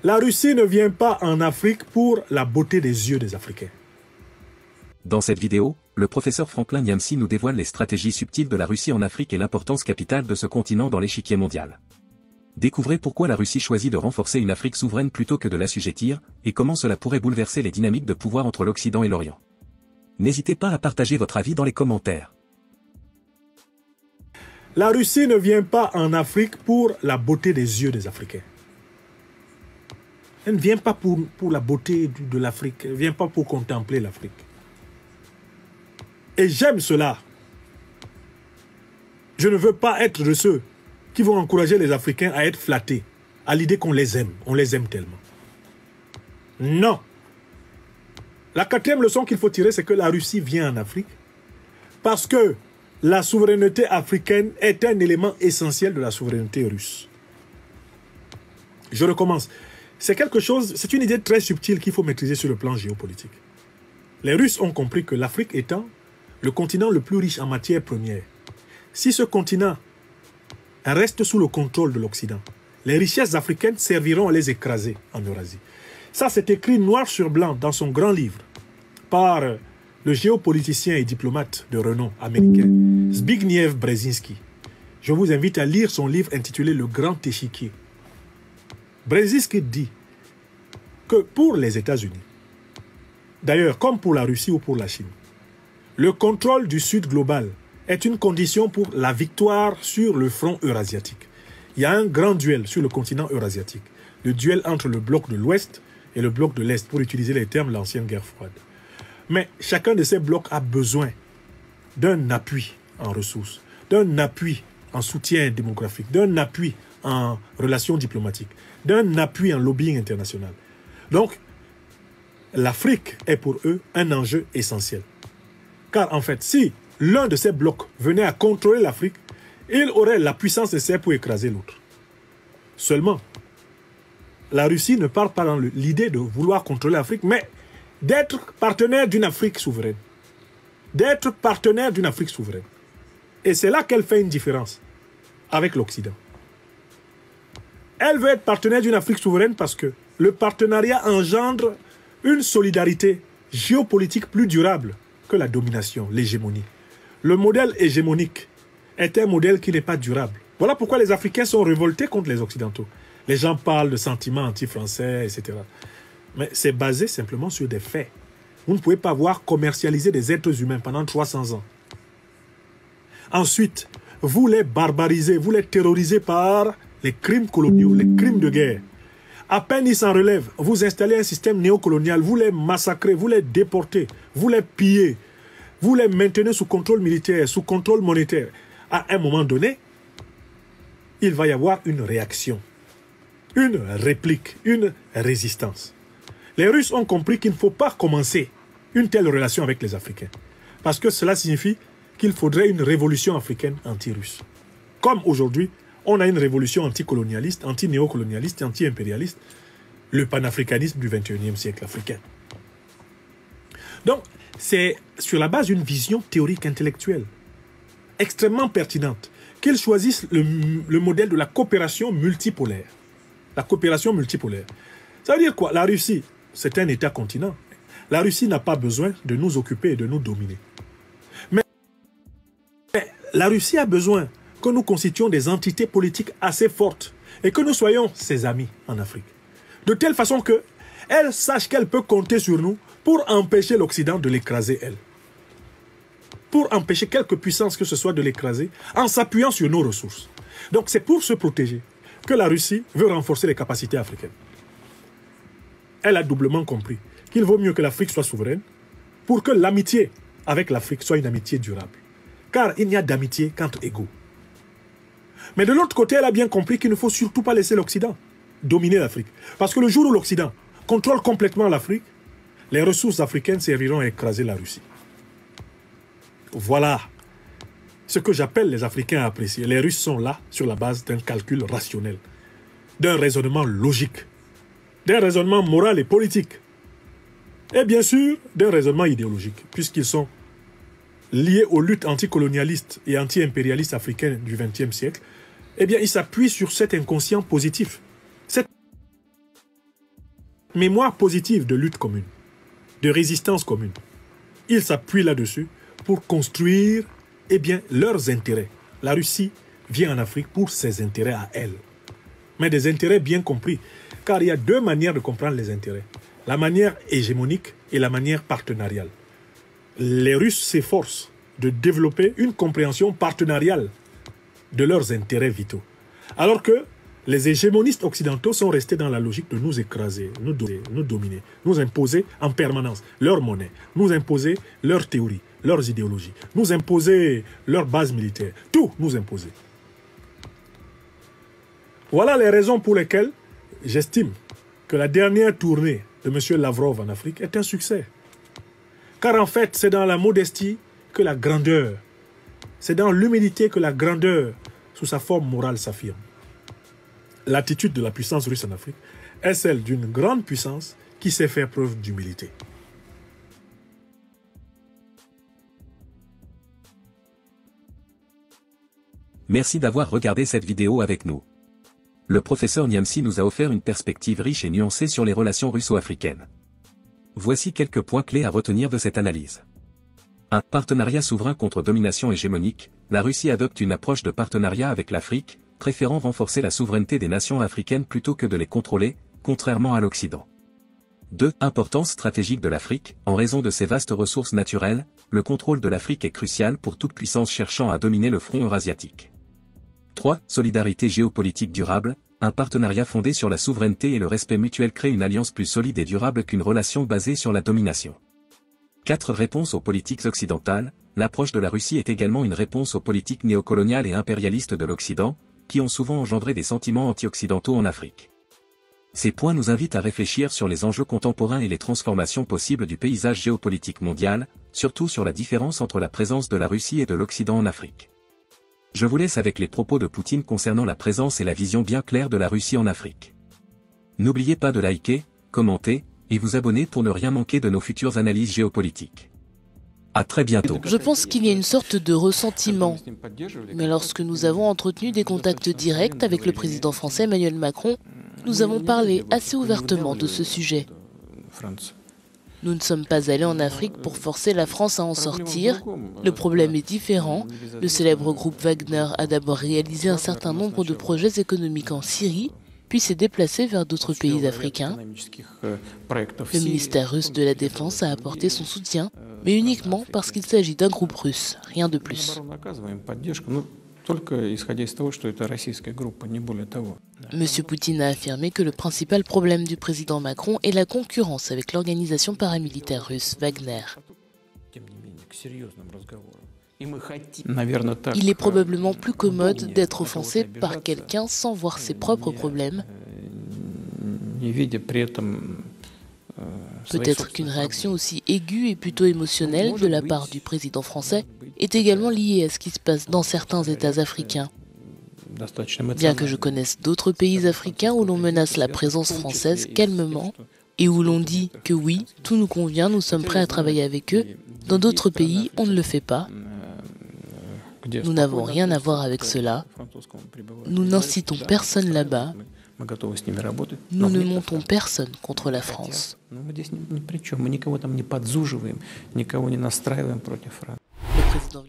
La Russie ne vient pas en Afrique pour la beauté des yeux des Africains. Dans cette vidéo, le professeur Franklin Nyamsi nous dévoile les stratégies subtiles de la Russie en Afrique et l'importance capitale de ce continent dans l'échiquier mondial. Découvrez pourquoi la Russie choisit de renforcer une Afrique souveraine plutôt que de l'assujettir, et comment cela pourrait bouleverser les dynamiques de pouvoir entre l'Occident et l'Orient. N'hésitez pas à partager votre avis dans les commentaires. La Russie ne vient pas en Afrique pour la beauté des yeux des Africains. Elle ne vient pas pour la beauté de l'Afrique. Elle ne vient pas pour contempler l'Afrique. Et j'aime cela. Je ne veux pas être de ceux qui vont encourager les Africains à être flattés, à l'idée qu'on les aime. On les aime tellement. Non. La quatrième leçon qu'il faut tirer, c'est que la Russie vient en Afrique parce que la souveraineté africaine est un élément essentiel de la souveraineté russe. Je recommence. C'est une idée très subtile qu'il faut maîtriser sur le plan géopolitique. Les Russes ont compris que l'Afrique étant le continent le plus riche en matières premières, si ce continent reste sous le contrôle de l'Occident, les richesses africaines serviront à les écraser en Eurasie. Ça, c'est écrit noir sur blanc dans son grand livre par le géopoliticien et diplomate de renom américain Zbigniew Brzezinski. Je vous invite à lire son livre intitulé « Le Grand Échiquier ». Brzezinski dit que pour les États-Unis, d'ailleurs comme pour la Russie ou pour la Chine, le contrôle du Sud global est une condition pour la victoire sur le front eurasiatique. Il y a un grand duel sur le continent eurasiatique, le duel entre le bloc de l'Ouest et le bloc de l'Est, pour utiliser les termes de l'ancienne guerre froide. Mais chacun de ces blocs a besoin d'un appui en ressources, d'un appui en soutien démographique, d'un appui en relations diplomatiques, d'un appui en lobbying international. Donc, l'Afrique est pour eux un enjeu essentiel. Car en fait, si l'un de ces blocs venait à contrôler l'Afrique, il aurait la puissance nécessaire pour écraser l'autre. Seulement, la Russie ne part pas dans l'idée de vouloir contrôler l'Afrique, mais d'être partenaire d'une Afrique souveraine. D'être partenaire d'une Afrique souveraine. Et c'est là qu'elle fait une différence avec l'Occident. Elle veut être partenaire d'une Afrique souveraine parce que le partenariat engendre une solidarité géopolitique plus durable que la domination, l'hégémonie. Le modèle hégémonique est un modèle qui n'est pas durable. Voilà pourquoi les Africains sont révoltés contre les Occidentaux. Les gens parlent de sentiments anti-français, etc. Mais c'est basé simplement sur des faits. Vous ne pouvez pas voir commercialiser des êtres humains pendant 300 ans. Ensuite, vous les barbarisez, vous les terrorisez par les crimes coloniaux, les crimes de guerre. À peine ils s'en relèvent, vous installez un système néocolonial, vous les massacrez, vous les déportez, vous les pillez, vous les maintenez sous contrôle militaire, sous contrôle monétaire. À un moment donné, il va y avoir une réaction, une réplique, une résistance. Les Russes ont compris qu'il ne faut pas commencer une telle relation avec les Africains, parce que cela signifie qu'il faudrait une révolution africaine anti-russe. Comme aujourd'hui, on a une révolution anticolonialiste, anti-néocolonialiste, anti-impérialiste, le panafricanisme du XXIe siècle africain. Donc, c'est sur la base d'une vision théorique intellectuelle extrêmement pertinente qu'ils choisissent le modèle de la coopération multipolaire. La coopération multipolaire. Ça veut dire quoi? La Russie, c'est un État-continent. La Russie n'a pas besoin de nous occuper et de nous dominer. Mais la Russie a besoin que nous constituions des entités politiques assez fortes et que nous soyons ses amis en Afrique. De telle façon qu'elle sache qu'elle peut compter sur nous pour empêcher l'Occident de l'écraser, elle. Pour empêcher quelque puissance que ce soit de l'écraser en s'appuyant sur nos ressources. Donc c'est pour se protéger que la Russie veut renforcer les capacités africaines. Elle a doublement compris qu'il vaut mieux que l'Afrique soit souveraine pour que l'amitié avec l'Afrique soit une amitié durable. Car il n'y a d'amitié qu'entre égaux. Mais de l'autre côté, elle a bien compris qu'il ne faut surtout pas laisser l'Occident dominer l'Afrique. Parce que le jour où l'Occident contrôle complètement l'Afrique, les ressources africaines serviront à écraser la Russie. Voilà ce que j'appelle les Africains à apprécier. Les Russes sont là sur la base d'un calcul rationnel, d'un raisonnement logique, d'un raisonnement moral et politique, et bien sûr d'un raisonnement idéologique, puisqu'ils sont liés aux luttes anticolonialistes et anti-impérialistes africaines du XXe siècle. Eh bien, ils s'appuient sur cet inconscient positif, cette mémoire positive de lutte commune, de résistance commune. Ils s'appuient là-dessus pour construire leurs intérêts. La Russie vient en Afrique pour ses intérêts à elle. Mais des intérêts bien compris. Car il y a deux manières de comprendre les intérêts. La manière hégémonique et la manière partenariale. Les Russes s'efforcent de développer une compréhension partenariale de leurs intérêts vitaux. Alors que les hégémonistes occidentaux sont restés dans la logique de nous écraser, nous dominer, nous imposer en permanence leur monnaie, nous imposer leurs théories, leurs idéologies, nous imposer leurs bases militaires, tout nous imposer. Voilà les raisons pour lesquelles j'estime que la dernière tournée de M. Lavrov en Afrique est un succès. Car en fait, c'est dans la modestie que la grandeur, c'est dans l'humilité que la grandeur, sous sa forme morale, s'affirme. L'attitude de la puissance russe en Afrique est celle d'une grande puissance qui sait faire preuve d'humilité. Merci d'avoir regardé cette vidéo avec nous. Le professeur Niamsi nous a offert une perspective riche et nuancée sur les relations russo-africaines. Voici quelques points clés à retenir de cette analyse. 1. Partenariat souverain contre domination hégémonique. La Russie adopte une approche de partenariat avec l'Afrique, préférant renforcer la souveraineté des nations africaines plutôt que de les contrôler, contrairement à l'Occident. 2. Importance stratégique de l'Afrique. En raison de ses vastes ressources naturelles, le contrôle de l'Afrique est crucial pour toute puissance cherchant à dominer le front eurasiatique. 3. Solidarité géopolitique durable. Un partenariat fondé sur la souveraineté et le respect mutuel crée une alliance plus solide et durable qu'une relation basée sur la domination. 4. Réponse aux politiques occidentales. L'approche de la Russie est également une réponse aux politiques néocoloniales et impérialistes de l'Occident, qui ont souvent engendré des sentiments anti-occidentaux en Afrique. Ces points nous invitent à réfléchir sur les enjeux contemporains et les transformations possibles du paysage géopolitique mondial, surtout sur la différence entre la présence de la Russie et de l'Occident en Afrique. Je vous laisse avec les propos de Poutine concernant la présence et la vision bien claire de la Russie en Afrique. N'oubliez pas de liker, commenter, et vous abonner pour ne rien manquer de nos futures analyses géopolitiques. À très bientôt. Je pense qu'il y a une sorte de ressentiment. Mais lorsque nous avons entretenu des contacts directs avec le président français Emmanuel Macron, nous avons parlé assez ouvertement de ce sujet. Nous ne sommes pas allés en Afrique pour forcer la France à en sortir. Le problème est différent. Le célèbre groupe Wagner a d'abord réalisé un certain nombre de projets économiques en Syrie, puis s'est déplacé vers d'autres pays africains. Le ministère russe de la Défense a apporté son soutien, mais uniquement parce qu'il s'agit d'un groupe russe, rien de plus. Monsieur Poutine a affirmé que le principal problème du président Macron est la concurrence avec l'organisation paramilitaire russe Wagner. Il est probablement plus commode d'être offensé par quelqu'un sans voir ses propres problèmes. Peut-être qu'une réaction aussi aiguë et plutôt émotionnelle de la part du président français est également liée à ce qui se passe dans certains États africains. Bien que je connaisse d'autres pays africains où l'on menace la présence française calmement et où l'on dit que oui, tout nous convient, nous sommes prêts à travailler avec eux, dans d'autres pays, on ne le fait pas. Nous n'avons rien à voir avec cela. Nous n'incitons personne là-bas. Nous ne montons personne contre la France. Le président